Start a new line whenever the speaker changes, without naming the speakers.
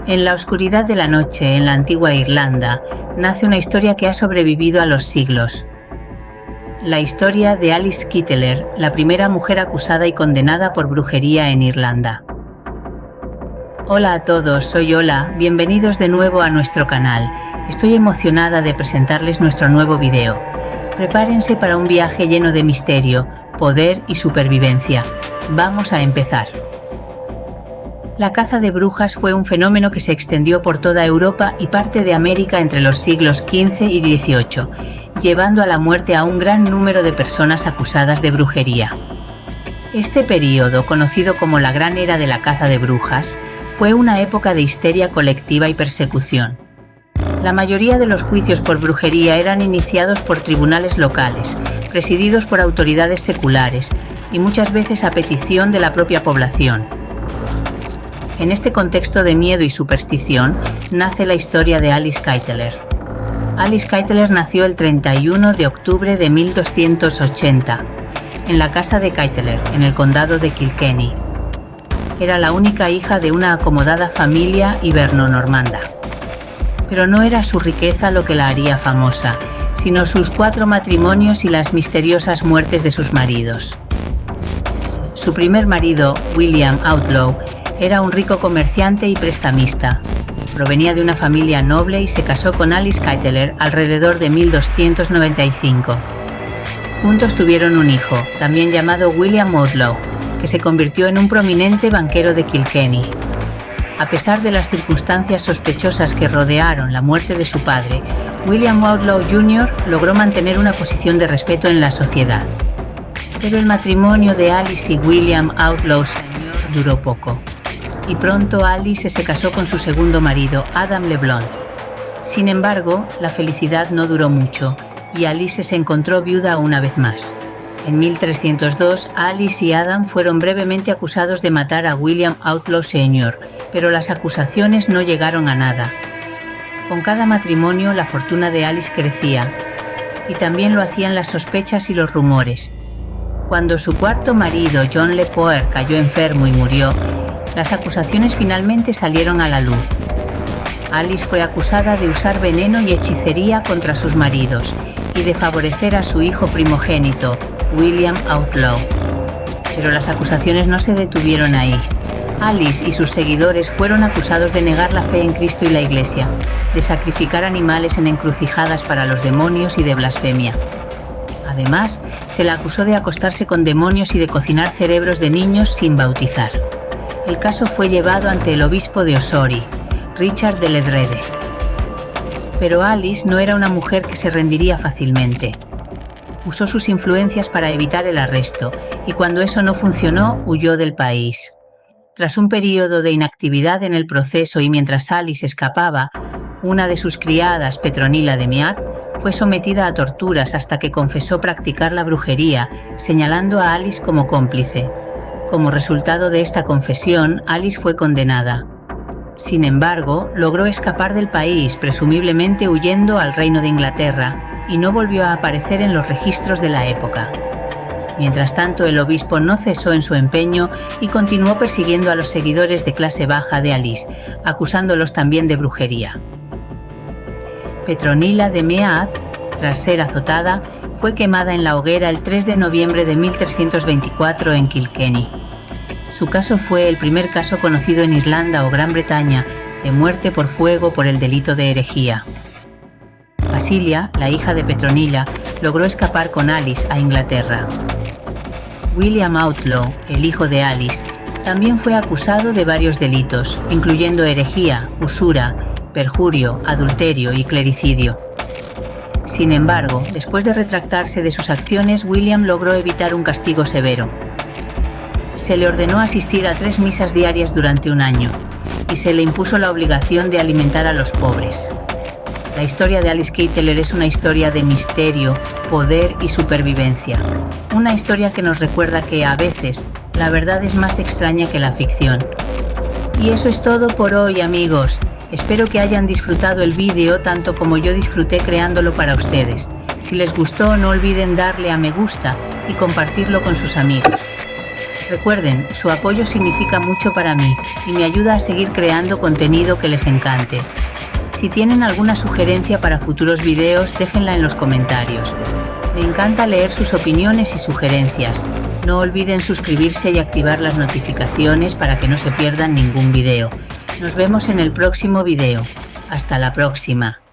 En la oscuridad de la noche, en la antigua Irlanda, nace una historia que ha sobrevivido a los siglos. La historia de Alice Kyteler, la primera mujer acusada y condenada por brujería en Irlanda. Hola a todos, soy Ola, bienvenidos de nuevo a nuestro canal. Estoy emocionada de presentarles nuestro nuevo video. Prepárense para un viaje lleno de misterio, poder y supervivencia. Vamos a empezar. La caza de brujas fue un fenómeno que se extendió por toda Europa y parte de América entre los siglos XV y XVIII, llevando a la muerte a un gran número de personas acusadas de brujería. Este período, conocido como la Gran Era de la Caza de Brujas, fue una época de histeria colectiva y persecución. La mayoría de los juicios por brujería eran iniciados por tribunales locales, presididos por autoridades seculares y muchas veces a petición de la propia población. En este contexto de miedo y superstición nace la historia de Alice Kyteler. Alice Kyteler nació el 31 de octubre de 1280, en la casa de Kyteler, en el condado de Kilkenny. Era la única hija de una acomodada familia hiberno-normanda. Pero no era su riqueza lo que la haría famosa, sino sus 4 matrimonios y las misteriosas muertes de sus maridos. Su primer marido, William Outlaw, era un rico comerciante y prestamista. Provenía de una familia noble y se casó con Alice Kyteler alrededor de 1295. Juntos tuvieron un hijo, también llamado William Outlaw, que se convirtió en un prominente banquero de Kilkenny. A pesar de las circunstancias sospechosas que rodearon la muerte de su padre, William Outlaw Jr. logró mantener una posición de respeto en la sociedad. Pero el matrimonio de Alice y William Outlaw Sr. duró poco, y pronto Alice se casó con su segundo marido, Adam le Blount. Sin embargo, la felicidad no duró mucho, y Alice se encontró viuda una vez más. En 1302, Alice y Adam fueron brevemente acusados de matar a William Outlaw Sr., pero las acusaciones no llegaron a nada. Con cada matrimonio, la fortuna de Alice crecía, y también lo hacían las sospechas y los rumores. Cuando su cuarto marido, John Le Poer, cayó enfermo y murió, las acusaciones finalmente salieron a la luz. Alice fue acusada de usar veneno y hechicería contra sus maridos y de favorecer a su hijo primogénito, William Outlaw. Pero las acusaciones no se detuvieron ahí. Alice y sus seguidores fueron acusados de negar la fe en Cristo y la Iglesia, de sacrificar animales en encrucijadas para los demonios y de blasfemia. Además, se la acusó de acostarse con demonios y de cocinar cerebros de niños sin bautizar. El caso fue llevado ante el obispo de Ossory, Richard de Ledrede. Pero Alice no era una mujer que se rendiría fácilmente. Usó sus influencias para evitar el arresto, y cuando eso no funcionó, huyó del país. Tras un periodo de inactividad en el proceso y mientras Alice escapaba, una de sus criadas, Petronila de Meath, fue sometida a torturas hasta que confesó practicar la brujería, señalando a Alice como cómplice. Como resultado de esta confesión, Alice fue condenada. Sin embargo, logró escapar del país, presumiblemente huyendo al Reino de Inglaterra, y no volvió a aparecer en los registros de la época. Mientras tanto, el obispo no cesó en su empeño y continuó persiguiendo a los seguidores de clase baja de Alice, acusándolos también de brujería. Petronila de Meath, tras ser azotada, fue quemada en la hoguera el 3 de noviembre de 1324 en Kilkenny. Su caso fue el primer caso conocido en Irlanda o Gran Bretaña de muerte por fuego por el delito de herejía. Basilia, la hija de Petronila, logró escapar con Alice a Inglaterra. William Outlaw, el hijo de Alice, también fue acusado de varios delitos, incluyendo herejía, usura, perjurio, adulterio y clericidio. Sin embargo, después de retractarse de sus acciones, William logró evitar un castigo severo. Se le ordenó asistir a 3 misas diarias durante un año, y se le impuso la obligación de alimentar a los pobres. La historia de Alice Kyteler es una historia de misterio, poder y supervivencia. Una historia que nos recuerda que, a veces, la verdad es más extraña que la ficción. Y eso es todo por hoy, amigos. Espero que hayan disfrutado el vídeo tanto como yo disfruté creándolo para ustedes. Si les gustó, no olviden darle a me gusta y compartirlo con sus amigos. Recuerden, su apoyo significa mucho para mí y me ayuda a seguir creando contenido que les encante. Si tienen alguna sugerencia para futuros videos, déjenla en los comentarios. Me encanta leer sus opiniones y sugerencias. No olviden suscribirse y activar las notificaciones para que no se pierdan ningún video. Nos vemos en el próximo video. Hasta la próxima.